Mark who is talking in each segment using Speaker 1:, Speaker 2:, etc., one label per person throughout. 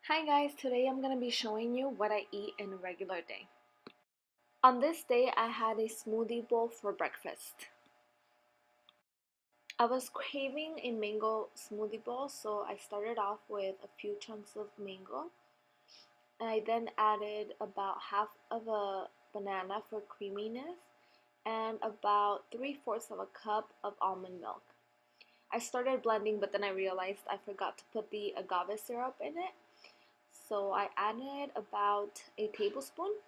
Speaker 1: Hi guys, today I'm going to be showing you what I eat in a regular day. On this day, I had a smoothie bowl for breakfast. I was craving a mango smoothie bowl, so I started off with a few chunks of mango. And I then added about half of a banana for creaminess and about 3/4 of a cup of almond milk. I started blending, but then I realized I forgot to put the agave syrup in it. So I added about a tablespoon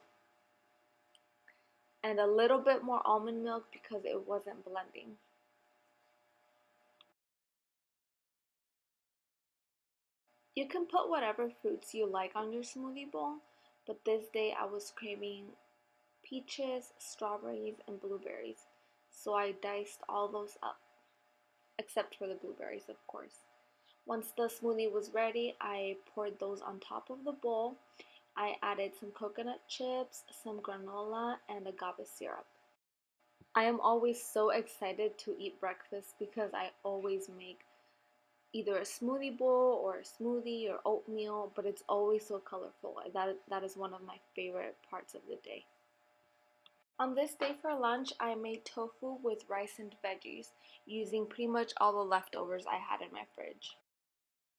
Speaker 1: and a little bit more almond milk because it wasn't blending. You can put whatever fruits you like on your smoothie bowl, but this day I was craving peaches, strawberries, and blueberries, so I diced all those up, except for the blueberries, of course. Once the smoothie was ready, I poured those on top of the bowl. I added some coconut chips, some granola, and agave syrup. I am always so excited to eat breakfast because I always make either a smoothie bowl or a smoothie or oatmeal, but it's always so colorful. That is one of my favorite parts of the day. On this day for lunch, I made tofu with rice and veggies using pretty much all the leftovers I had in my fridge.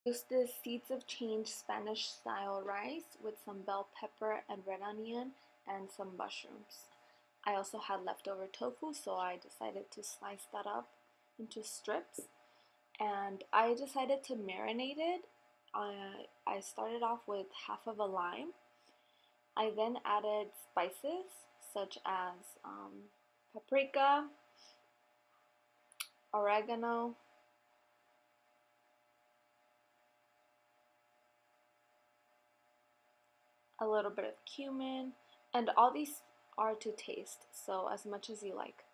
Speaker 1: I used this seeds of change Spanish style rice with some bell pepper and red onion and some mushrooms. I also had leftover tofu, so I decided to slice that up into strips and I decided to marinate it. I started off with half of a lime. I then added spices such as paprika, oregano, a little bit of cumin, and all these are to taste, so as much as you like,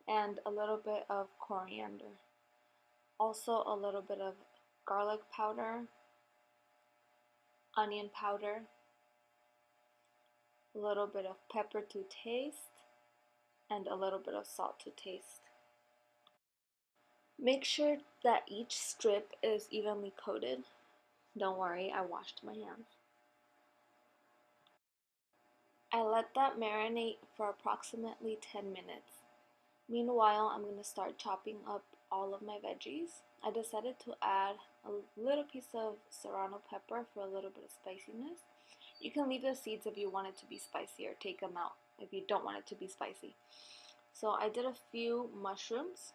Speaker 1: and a little bit of coriander. Also, a little bit of garlic powder, onion powder, a little bit of pepper to taste, and a little bit of salt to taste. Make sure that each strip is evenly coated. Don't worry, I washed my hands. I let that marinate for approximately 10 minutes. Meanwhile, I'm going to start chopping up all of my veggies. I decided to add a little piece of serrano pepper for a little bit of spiciness. You can leave the seeds if you want it to be spicy or take them out if you don't want it to be spicy. So I did a few mushrooms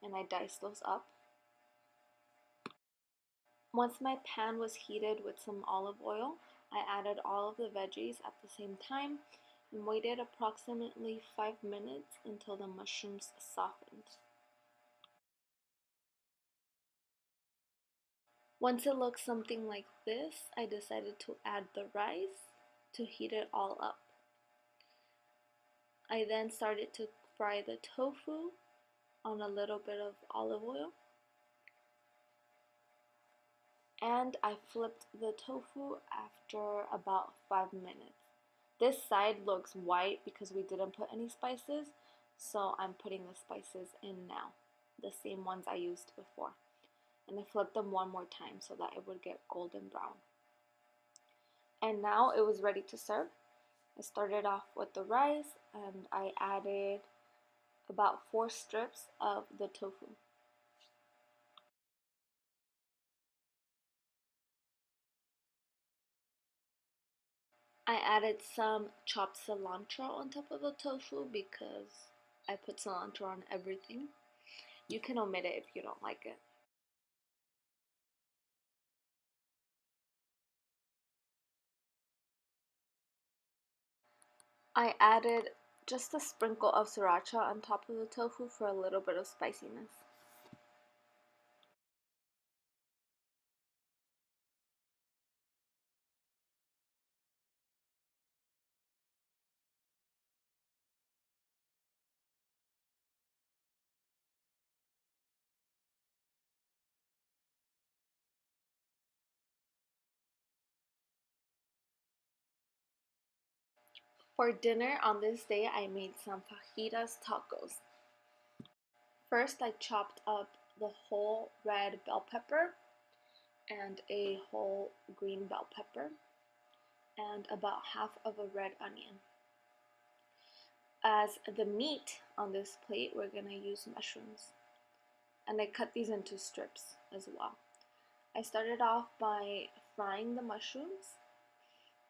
Speaker 1: and I diced those up. Once my pan was heated with some olive oil, I added all of the veggies at the same time and waited approximately 5 minutes until the mushrooms softened. Once it looked something like this, I decided to add the rice to heat it all up. I then started to fry the tofu on a little bit of olive oil. And I flipped the tofu after about 5 minutes. This side looks white because we didn't put any spices, so I'm putting the spices in now, the same ones I used before. And I flipped them one more time so that it would get golden brown. And now it was ready to serve. I started off with the rice and I added about 4 strips of the tofu. I added some chopped cilantro on top of the tofu because I put cilantro on everything. You can omit it if you don't like it. I added just a sprinkle of sriracha on top of the tofu for a little bit of spiciness. For dinner on this day, I made some fajitas tacos. First, I chopped up the whole red bell pepper and a whole green bell pepper, and about half of a red onion. As the meat on this plate, we're gonna use mushrooms. And I cut these into strips as well. I started off by frying the mushrooms,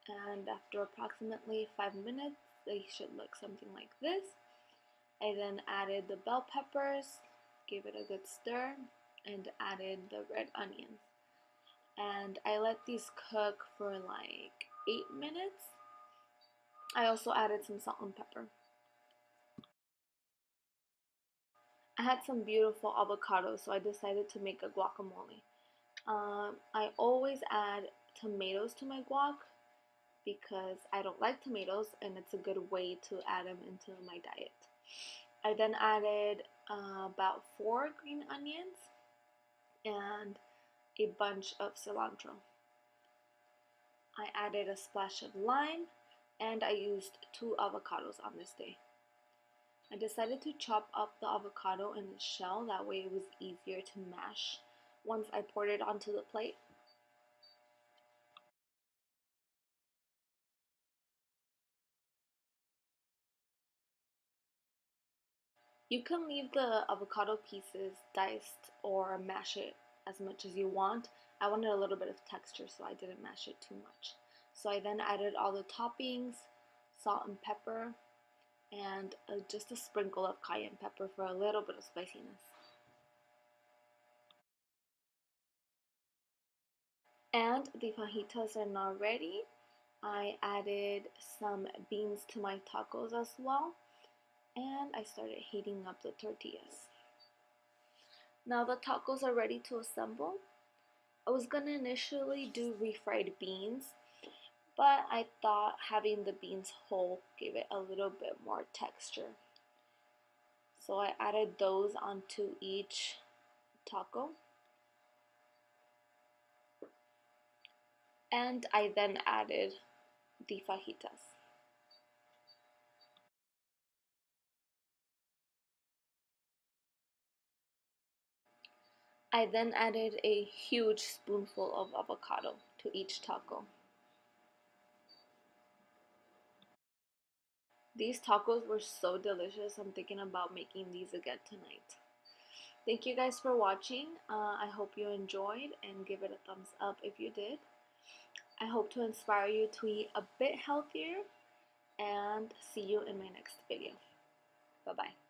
Speaker 1: and after approximately 5 minutes, they should look something like this. I then added the bell peppers, gave it a good stir, and added the red onions. And I let these cook for like 8 minutes. I also added some salt and pepper. I had some beautiful avocados, so I decided to make a guacamole. I always add tomatoes to my guac because I don't like tomatoes and it's a good way to add them into my diet. I then added about 4 green onions and a bunch of cilantro. I added a splash of lime and I used 2 avocados on this day. I decided to chop up the avocado in its shell, that way it was easier to mash once I poured it onto the plate. You can leave the avocado pieces diced or mash it as much as you want. I wanted a little bit of texture, so I didn't mash it too much. So I then added all the toppings, salt and pepper, and just a sprinkle of cayenne pepper for a little bit of spiciness. And the fajitas are now ready. I added some beans to my tacos as well, and I started heating up the tortillas. Now the tacos are ready to assemble. I was gonna initially do refried beans, but I thought having the beans whole gave it a little bit more texture. So I added those onto each taco. And I then added the fajitas. I then added a huge spoonful of avocado to each taco. These tacos were so delicious. I'm thinking about making these again tonight. Thank you guys for watching. I hope you enjoyed and give it a thumbs up if you did. I hope to inspire you to eat a bit healthier and see you in my next video. Bye bye.